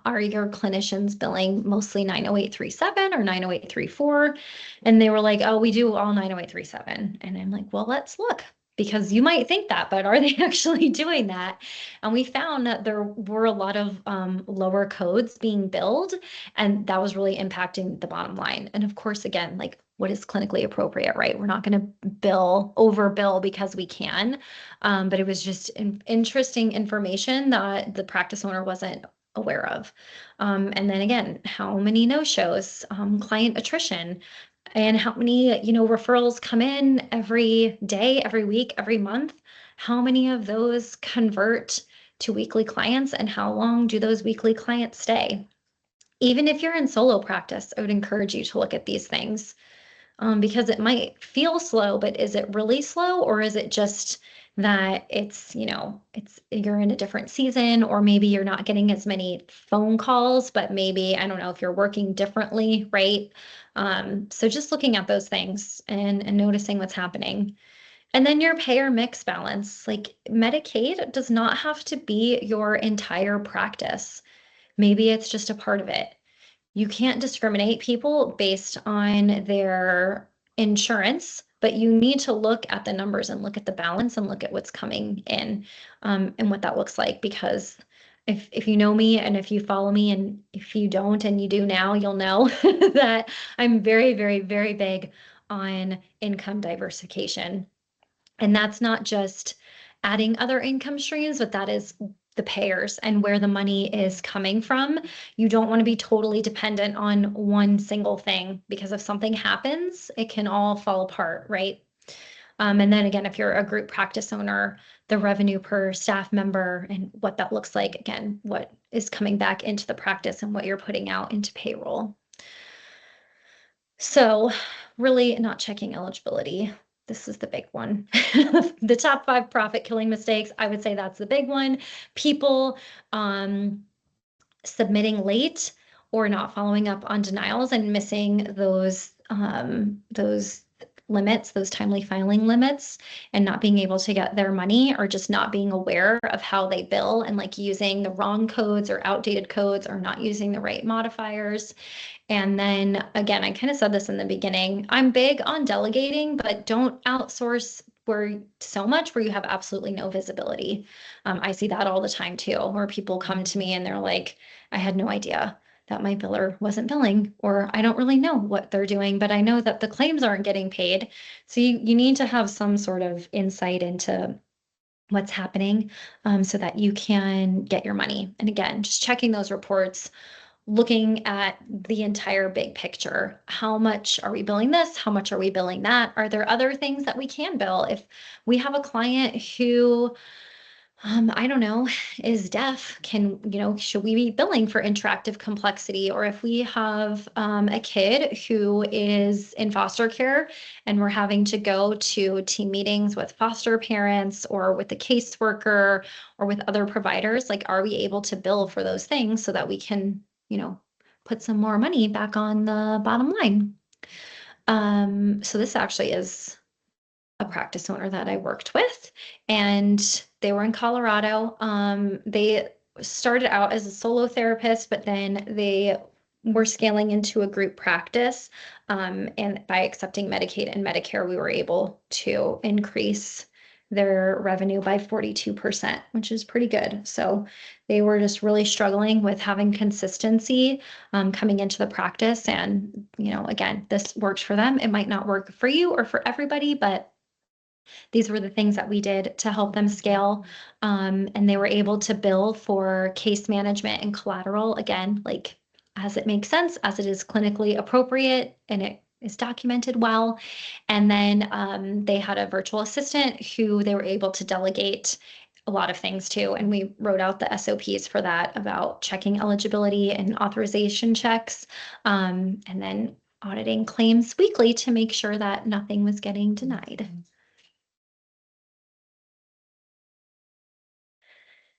are your clinicians billing mostly 90837 or 90834? And they were like, oh, we do all 90837. And I'm like, well, let's look, because you might think that, but are they actually doing that? And we found that there were a lot of lower codes being billed, and that was really impacting the bottom line. And of course, again, like, what is clinically appropriate, right? We're not going to overbill because we can. But it was just interesting information that the practice owner wasn't aware of. And then again, how many no-shows, client attrition, and how many, referrals come in every day, every week, every month. How many of those convert to weekly clients, and how long do those weekly clients stay? Even if you're in solo practice, I would encourage you to look at these things. Because it might feel slow, but is it really slow, or is it just that you're in a different season, or maybe you're not getting as many phone calls, but maybe, I don't know, if you're working differently, right? So just looking at those things and noticing what's happening. And then your payer mix balance, like, Medicaid does not have to be your entire practice. Maybe it's just a part of it. You can't discriminate people based on their insurance, but you need to look at the numbers and look at the balance and look at what's coming in, and what that looks like. Because if you know me, and if you follow me, and if you don't and you do now, you'll know that I'm very, very, very big on income diversification. And that's not just adding other income streams, but that is the payers and where the money is coming from. You don't want to be totally dependent on one single thing, because if something happens, it can all fall apart, right? And then again, if you're a group practice owner, the revenue per staff member and what that looks like, again, what is coming back into the practice and what you're putting out into payroll. So really not checking eligibility. This is the big one. The top 5 profit killing mistakes, I would say that's the big one. People submitting late or not following up on denials and missing those limits, those timely filing limits, and not being able to get their money, or just not being aware of how they bill and like using the wrong codes or outdated codes or not using the right modifiers. And then again, I kind of said this in the beginning, I'm big on delegating, but don't outsource where so much where you have absolutely no visibility. I see that all the time too, where people come to me and they're like, I had no idea that my biller wasn't billing, or I don't really know what they're doing, but I know that the claims aren't getting paid. So you need to have some sort of insight into what's happening, so that you can get your money. And again, just checking those reports, looking at the entire big picture. How much are we billing this? How much are we billing that? Are there other things that we can bill? If we have a client who, I don't know, is deaf, should we be billing for interactive complexity? Or if we have a kid who is in foster care and we're having to go to team meetings with foster parents or with the caseworker or with other providers, like, are we able to bill for those things so that we can, put some more money back on the bottom line? So this actually is a practice owner that I worked with, and they were in Colorado. They started out as a solo therapist, but then they were scaling into a group practice. And by accepting Medicaid and Medicare, we were able to increase their revenue by 42%, which is pretty good. So they were just really struggling with having consistency coming into the practice. And, again, this worked for them. It might not work for you or for everybody, but these were the things that we did to help them scale. And they were able to bill for case management and collateral, again, like, as it makes sense, as it is clinically appropriate, and it is documented well. And then they had a virtual assistant who they were able to delegate a lot of things to. And we wrote out the SOPs for that, about checking eligibility and authorization checks, and then auditing claims weekly to make sure that nothing was getting denied.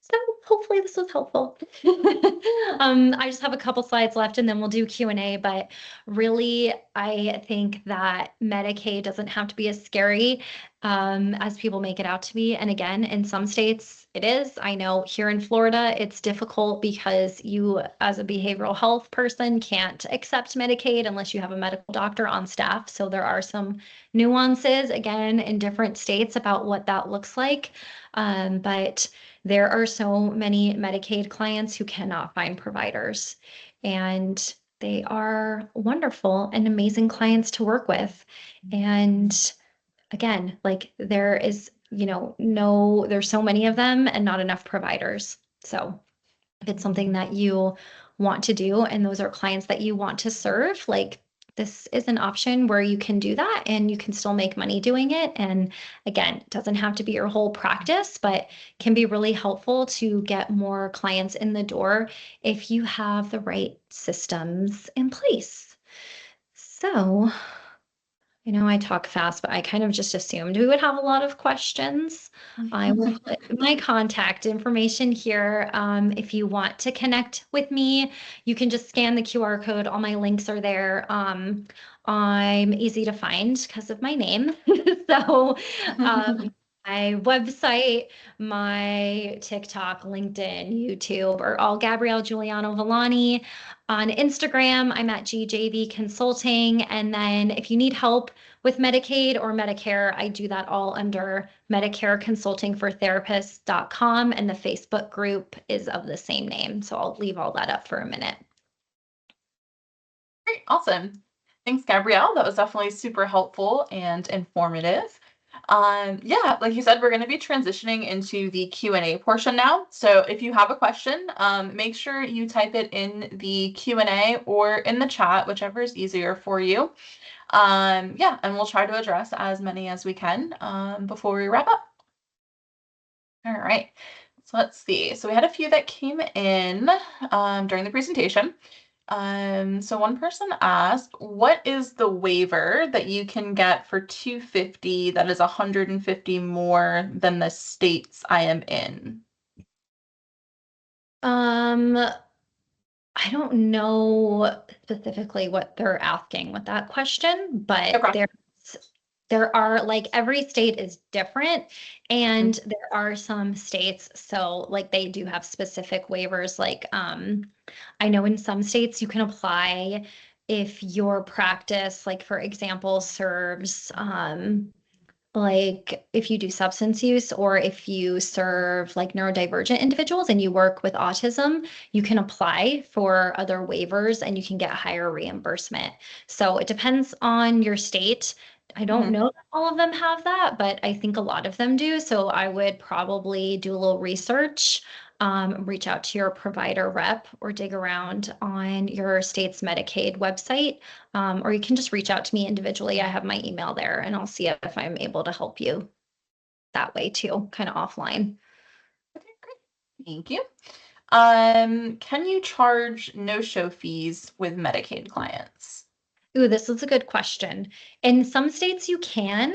So hopefully this was helpful. I just have a couple slides left and then we'll do Q&A, but really, I think that Medicaid doesn't have to be as scary as people make it out to be. And again, in some states it is. I know here in Florida, it's difficult because you, as a behavioral health person, can't accept Medicaid unless you have a medical doctor on staff. So there are some nuances, again, in different states about what that looks like. But there are so many Medicaid clients who cannot find providers, and they are wonderful and amazing clients to work with. And again, like, there is, there's so many of them and not enough providers. So if it's something that you want to do and those are clients that you want to serve, like, this is an option where you can do that and you can still make money doing it. And again, it doesn't have to be your whole practice, but can be really helpful to get more clients in the door if you have the right systems in place. So, I talk fast, but I kind of just assumed we would have a lot of questions. I will put my contact information here. If you want to connect with me, you can just scan the QR code. All my links are there. I'm easy to find because of my name. So my website, my TikTok, LinkedIn, YouTube are all Gabrielle Juliano-Villani. On Instagram, I'm at GJV Consulting. And then if you need help with Medicaid or Medicare, I do that all under Medicare Consulting for Therapists.com. And the Facebook group is of the same name. So I'll leave all that up for a minute. Great. Awesome. Thanks, Gabrielle. That was definitely super helpful and informative. Yeah, like you said, we're going to be transitioning into the Q&A portion now. So if you have a question, make sure you type it in the Q&A or in the chat, whichever is easier for you. Yeah, and we'll try to address as many as we can before we wrap up. All right, so let's see. So we had a few that came in during the presentation. So one person asked, what is the waiver that you can get for $250 that is $150 more than the states I am in? I don't know specifically what they're asking with that question, but Okay. there's There are like every state is different, and there are some states, so like they do have specific waivers. Like I know in some states you can apply if your practice, like for example, serves like if you do substance use or if you serve like neurodivergent individuals and you work with autism, you can apply for other waivers and you can get higher reimbursement. So it depends on your state. I don't know that all of them have that, but I think a lot of them do. So I would probably do a little research, reach out to your provider rep or dig around on your state's Medicaid website, or you can just reach out to me individually. I have my email there and I'll see if I'm able to help you that way too, kind of offline. Okay, great. Thank you. Can you charge no-show fees with Medicaid clients? Ooh, this is a good question. In some states you can.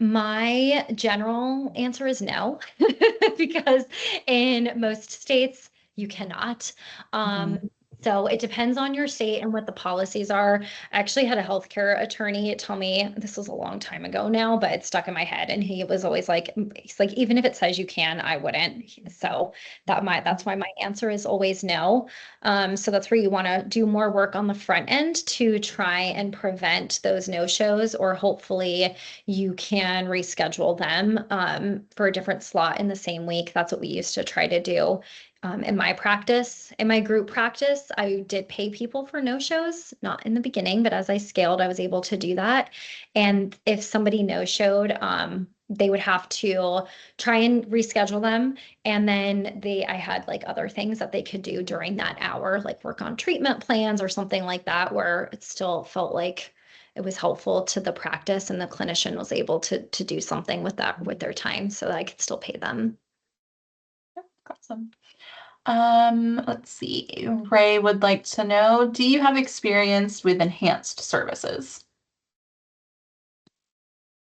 My general answer is no, because in most states you cannot. So it depends on your state and what the policies are. I actually had a healthcare attorney tell me, this was a long time ago now, but it stuck in my head. And he was always like, he's like, even if it says you can, I wouldn't. So that's why my answer is always no. So that's where you want to do more work on the front end to try and prevent those no-shows, or hopefully you can reschedule them for a different slot in the same week. That's what we used to try to do. In my practice, in my group practice, I did pay people for no-shows, not in the beginning, but as I scaled, I was able to do that. And if somebody no-showed, they would have to try and reschedule them. And then I had like other things that they could do during that hour, like work on treatment plans or something like that, where it still felt like it was helpful to the practice and the clinician was able to do something with that, with their time, so that I could still pay them. Awesome. Let's see. Ray would like to know, do you have experience with enhanced services?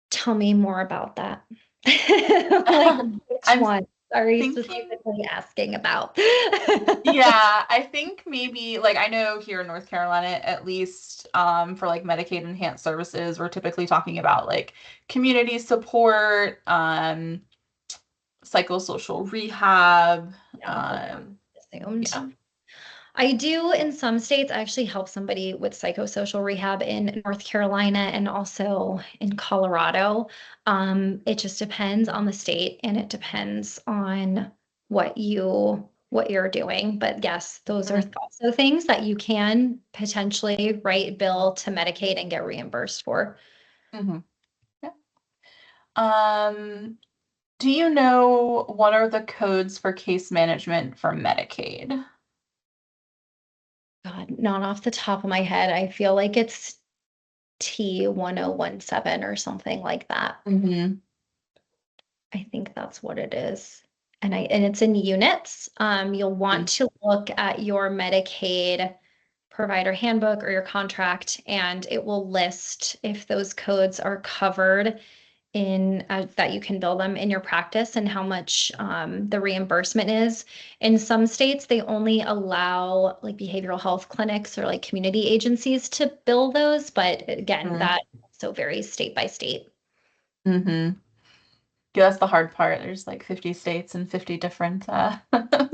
Tell me more about that. Like, which one are you specifically asking about? Yeah, I think maybe like I know here in North Carolina, at least for like Medicaid enhanced services, we're typically talking about like community support, psychosocial rehab. Assumed. Yeah. I do in some states. I actually help somebody with psychosocial rehab in North Carolina and also in Colorado. It just depends on the state and it depends on what you're doing. But yes, those are also things that you can potentially write bill to Medicaid and get reimbursed for. Yeah. Do you know what are the codes for case management for Medicaid? God, not off the top of my head. I feel like it's T1017 or something like that. I think that's what it is. And it's in units. You'll want to look at your Medicaid provider handbook or your contract, and it will list if those codes are covered in that you can bill them in your practice and how much the reimbursement is. In some states, they only allow like behavioral health clinics or like community agencies to bill those, but again, that also varies state by state. Yeah, that's the hard part. There's like 50 states and 50 different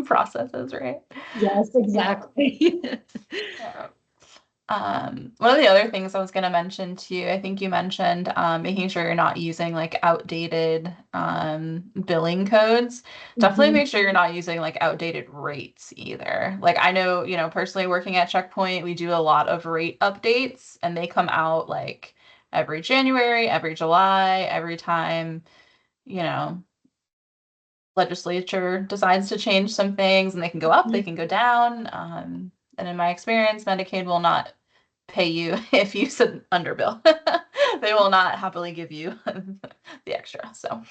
processes, right? Yes, exactly. Yeah. One of the other things I was going to mention to you, I think you mentioned making sure you're not using like outdated billing codes. Definitely make sure you're not using like outdated rates either. Like I know, personally working at Checkpoint, we do a lot of rate updates and they come out like every January, every July, every time, legislature decides to change some things and they can go up, they can go down. And in my experience, Medicaid will not pay you if you said underbill. They will not happily give you the extra. So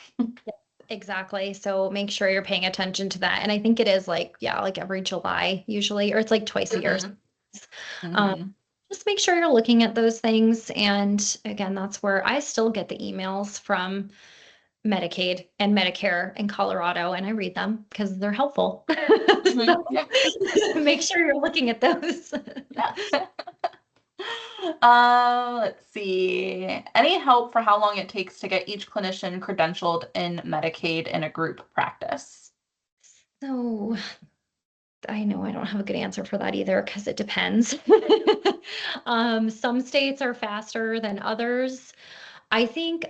exactly. So make sure you're paying attention to that. And I think it is like every July usually, or it's like twice a year. Just make sure you're looking at those things. And again, that's where I still get the emails from Medicaid and Medicare in Colorado, and I read them because they're helpful. So make sure you're looking at those. Let's see. Any help for how long it takes to get each clinician credentialed in Medicaid in a group practice? So I know I don't have a good answer for that either because it depends. Some states are faster than others. I think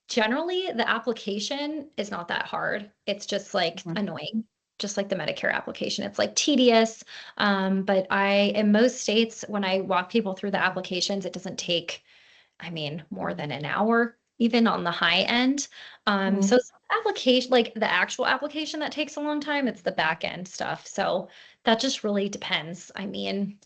generally the application is not that hard. It's just like Mhm. annoying, just like the Medicare application. It's like tedious. But in most states, when I walk people through the applications, it doesn't take, I mean, more than an hour, even on the high end. Mhm. So some application, like the actual application that takes a long time, it's the back end stuff. So that just really depends. I mean,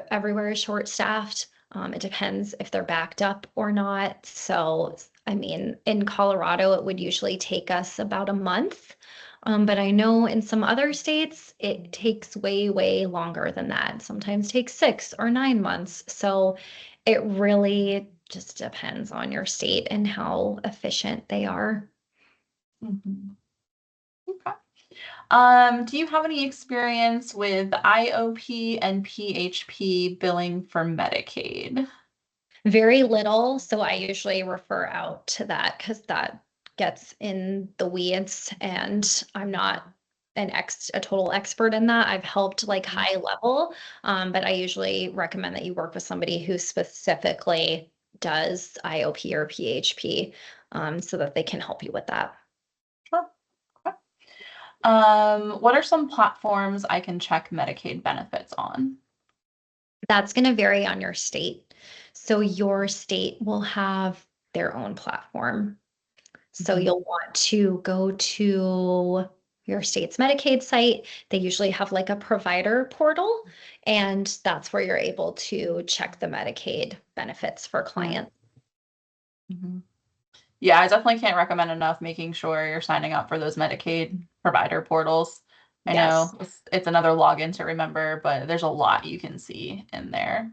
everywhere is short staffed. It depends if they're backed up or not. So, I mean, in Colorado, it would usually take us about a month. But I know in some other states, it takes way, way longer than that. Sometimes takes 6 or 9 months. So it really just depends on your state and how efficient they are. Mhm. Okay. Do you have any experience with IOP and PHP billing for Medicaid? Very little, so I usually refer out to that because that gets in the weeds, and I'm not a total expert in that. I've helped like Mhm. high level, but I usually recommend that you work with somebody who specifically does IOP or PHP, so that they can help you with that. Sure. Okay. What are some platforms I can check Medicaid benefits on? That's going to vary on your state. So your state will have their own platform. So Mhm. you'll want to go to your state's Medicaid site. They usually have like a provider portal, and that's where you're able to check the Medicaid benefits for Mm. clients. Mhm. Yeah, I definitely can't recommend enough making sure you're signing up for those Medicaid provider portals. I know Yes. it's another login to remember, but there's a lot you can see in there.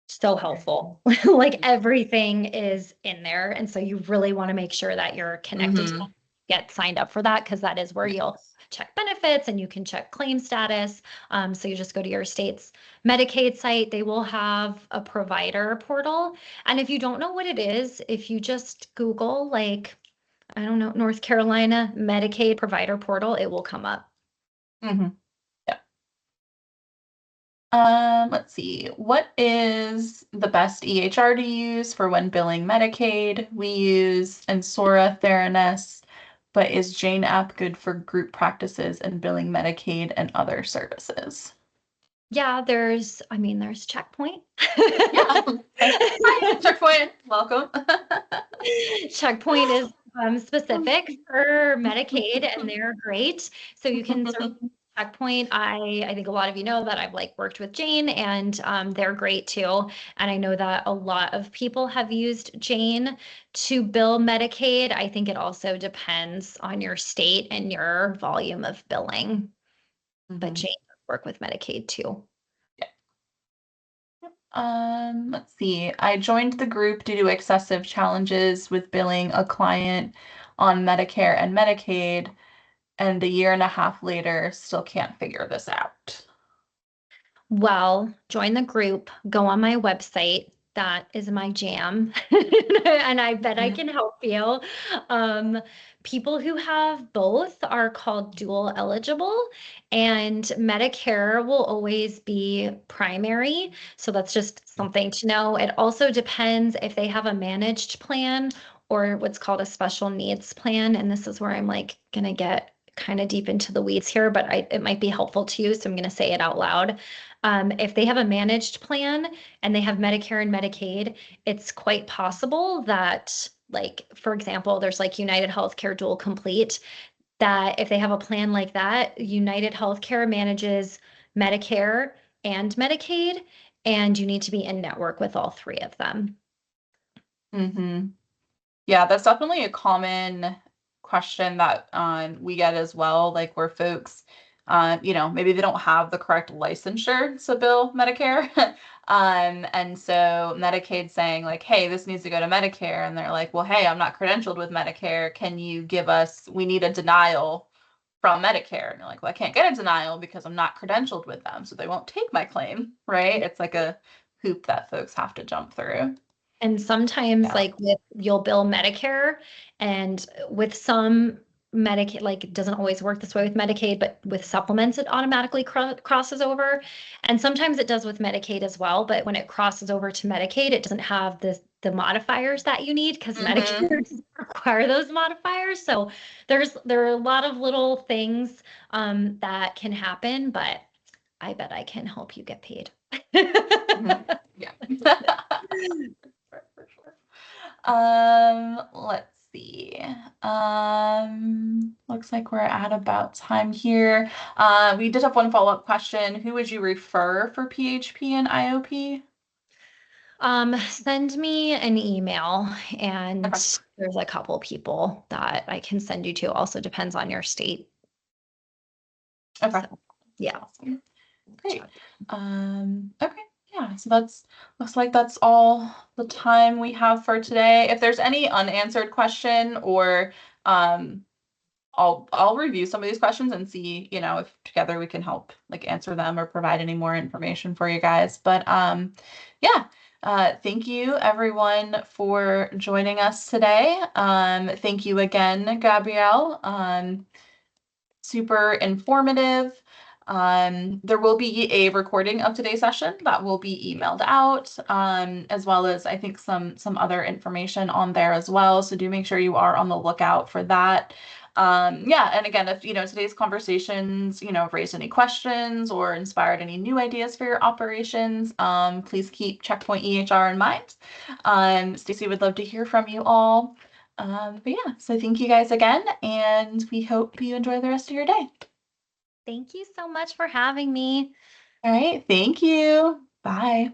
So helpful. Like everything is in there. And so you really want to make sure that you're connected to Mhm. get signed up for that because that is where you'll Yes. check benefits and you can check claim status. So you just go to your state's Medicaid site. They will have a provider portal. And if you don't know what it is, if you just Google, like, I don't know, North Carolina Medicaid provider portal, it will come up. Mhm. Yeah. Let's see. What is the best EHR to use for when billing Medicaid? We use Ensora Theranos, but is Jane app good for group practices and billing Medicaid and other services? Yeah, I mean, there's Checkpoint. Yeah. Okay. Hi, checkpoint. Welcome. Checkpoint is specific for Medicaid and they're great. So you can search Checkpoint. I think a lot of you know that I've like worked with Jane and they're great too. And I know that a lot of people have used Jane to bill Medicaid. I think it also depends on your state and your volume of billing, but Mhm. Jane does work with Medicaid too. Yeah. Let's see. I joined the group due to excessive challenges with billing a client on Medicare and Medicaid, and a year and a half later, still can't figure this out. Well, join the group, go on my website. That is my jam. And I bet I Mhm. can help you. Um, People who have both are called dual eligible, and Medicare will always be primary. So that's just something to know. It also depends if they have a managed plan or what's called a special needs plan. And this is where I'm like going to get kind of deep into the weeds here, but it might be helpful to you. So I'm going to say it out loud. If they have a managed plan and they have Medicare and Medicaid, it's quite possible that, like, for example, there's like United Healthcare Dual Complete, that if they have a plan like that, United Healthcare manages Medicare and Medicaid, and you need to be in network with all three of them. Mhm. Yeah, that's definitely a common question that we get as well. Like where folks, maybe they don't have the correct licensure to bill Medicare, and so Medicaid saying like, "Hey, this needs to go to Medicare," and they're like, "Well, hey, I'm not credentialed with Medicare. Can you give us? We need a denial from Medicare. And you're like, well, I can't get a denial because I'm not credentialed with them, so they won't take my claim, right? It's like a hoop that folks have to jump through. And sometimes you'll bill Medicare, and with some Medicaid, like it doesn't always work this way with Medicaid, but with supplements, it automatically crosses over. And sometimes it does with Medicaid as well, but when it crosses over to Medicaid, it doesn't have the modifiers that you need because Medicare doesn't require those modifiers. So there are a lot of little things that can happen, but I bet I can help you get paid. Yeah. For sure. Let's see. Looks like we're at about time here. We did have one follow-up question. Who would you refer for PHP and IOP? Send me an email, and Okay. there's a couple people that I can send you to. Also depends on your state. Okay. So, yeah. Awesome. Great. Okay. Yeah, so looks like that's all the time we have for today. If there's any unanswered question, or I'll review some of these questions and see, if together we can help like answer them or provide any more information for you guys. But yeah, thank you everyone for joining us today. Thank you again, Gabrielle. Super informative. There will be a recording of today's session that will be emailed out, as well as I think some other information on there as well. So do make sure you are on the lookout for that. Yeah, and again, if today's conversations raised any questions or inspired any new ideas for your operations, please keep Checkpoint EHR in mind. Stacey would love to hear from you all. But yeah, so thank you guys again, and we hope you enjoy the rest of your day. Thank you so much for having me. All right, thank you. Bye.